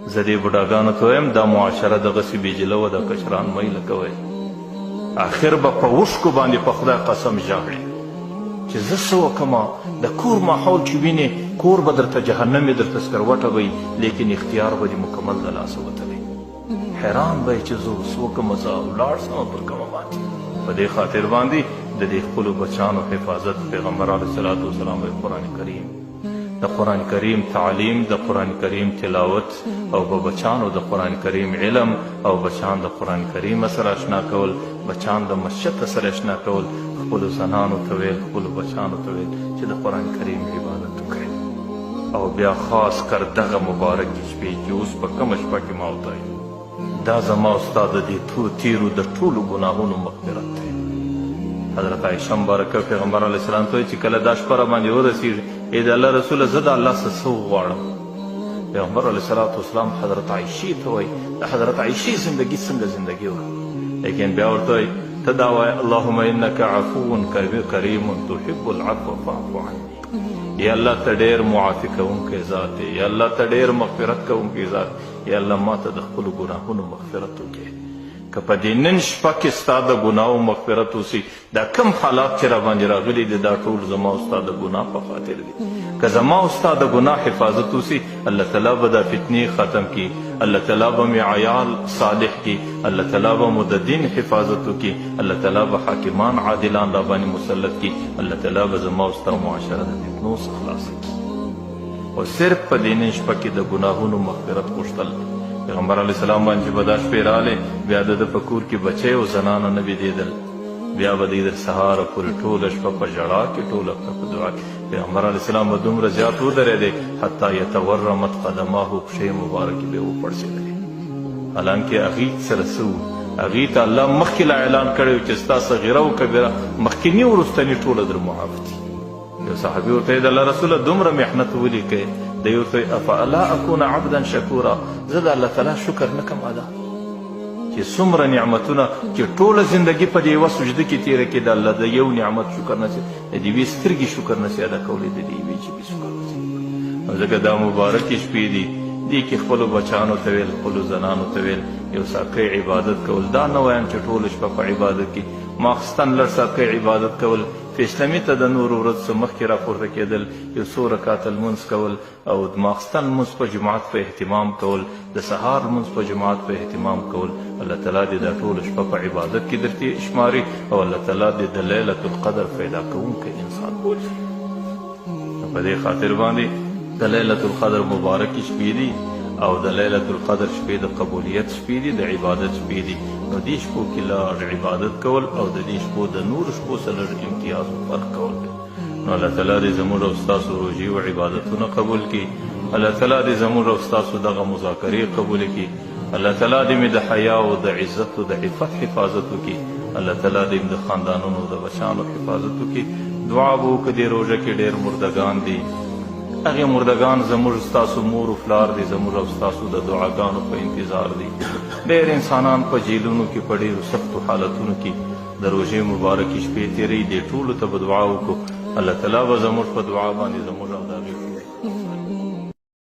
زه دې بوډاګانو ته وایم دا معاشره دغسې بېجله وه دا کشران میله کوئ آخر به په اوښکو باندې په خدای قسم ژاړې چې زه څه وکړمه د کور ماحول چې وینې کور به درته جهنم یې درته سکروټه به لیکن اختیار به دې مکمل د لاسه وتلی حیران به یې چې زه اوس وکړمه زه ولاړ سمه پر کومه باندې په دې خاطر باندې د دې خپلو بچانو حفاظت پیغمبر علیه الصلاة والسلام قرآن کریم د قرآن کریم تعلیم د قرآن کریم تلاوت او په بچانو د قرآن کریم علم او بچان د قرآن کریم سره اشنا کول بچان د مسجد سره اشنا کول خپلو زنانو ته ویل خپلو بچانو ته ویل چې د قرآن کریم عبادت وکړئ او بیا خاص کر دغه مبارکې شپې چې اوس په کومه شپه کې ما ورته دا زما او ستا د دې تیرو د ټولو ګناهونو مغفرت دی حضرت عایشه مبارکه پیغمبر علیه السلام ته چې کله دا شپه راباندې ورسېږي ای د الله رسوله زه د الله څه وغواړم پیغمبر علیه الصلاة والسلام حضرت عایشې ته وایي د حضرت عایشې زندګي څنګه زندګي وه لیکن بیا ورته وایي ته دا وایه اللهم انک عفو کریم تحب العفو فاعف عني یا الله ته ډېر معافي کوونکی ذات دی یا الله ته ډېر مغفرت کوونکی ذات یا الله ما ته د خپلو ګناهونو مغفرت وکړي که په دې نن شپه کې ستا د ګناهو مغفرت وسي دا کم حالات چې راباندې راغلي دي دا ټول زما او ستا د ګناه په خاطر دي که زما او ستا د ګناه حفاظت وسي الله تعالی به دا فتنې ختم کړي الله تعالی به مې عیال صالح کړي الله تعالی به مو د دین حفاظت وکړي الله تعالی به حاکمان عادلان راباندې مسلط کړي الله تعالی به زما او ستا معاشره د فتنو څخه خلاصه کړي او صرف په دې نن شپه کې د ګناهونو مغفرت غوښتل پیغمبر علیه السلام باندې چې به دا شپې راغلې بیا د ده په کور کې بچی او زنانه نه بېدېدل بیا به دوی د سهاره پورې ټوله شپه په ژړا کې ټوله شپه په دعا کې پیغمبر علیه السلام به دومره زیات ودرېدی حتی یتورمت قدماه پښې مبارکې به یې وپړسېدلې حالانکې هغې سره څه وو هغې ته الله مخکې لا اعلان کړی و چې ستا صغیره او کبیره مخکیني وروستني ټوله در معاف دي یو صحابي ورته د الله رسوله دومره محنت ولې کوې دی ورته وایي افلا اکون عبدا شکورا زه د الله تعالی شکر نه کوم ادا چې څومره نعمتونه چې ټوله زندګي په دې یوه سجده کې تېره کړې د الله د یو نعمت شکر نسي د دې یوې سترګې شکر نسي ادا کولی د دې یوې ژبې شکر نسي نو ځکه دا مبارکې شپې دي دې کې خپلو بچانو ته ویل خپلو زنانو ته ویل یو ساقی عبادت کول دا نه وایم چې ټوله شپه په عبادت کې ماخستن لږ ساقی عبادت کول اسلامي ته د نورو ورځ څه مخکې راپورته کېدل یو څو رکعته لمونځ کول او د ماخستن لمونځ په جماعت په اهتمام کول د سهار لمونځ په جماعت په اهتمام کول الله تعالی دې دا ټوله شپه په عبادت کې درته شماري او الله تعالی دې د لیلة القدر پیدا کوونکی انسان بولي په دې خاطر باندې د لیلة القدر مبارکې شپې دي او د لیلة القدر شپې د قبولیت شپې دي د عبادت شپې دي نو دې شپو کې لږ عبادت کول او د دې شپو د نورو شپو سره لږ امتیاز او فرق کول نو الله تعالی دې زموږ او ستاسو روژې او عبادتونه قبول کړي الله تعالی دې زموږ او ستاسو دغه مذاکرې قبول کړي الله تعالی دې مې د حیا او د عزت او د عفت حفاظت وکړي الله تعالی دې مې د خاندانونو د بچانو حفاظت وکړي دعا به وکړو دې روژه کې ډېر مردگان دي هغې مردگان زموږ ستاسو مور و پلار دي زموږ او ستاسو د دعاګانو په انتظار دي ډېر انسانان په جیلونو کې په ډېرو سختو حالتونو کې د روژې مبارکې شپې تېروي دې ټولو ته به دعا وکړو الله تعالی به زموږ په دعا باندې زموږ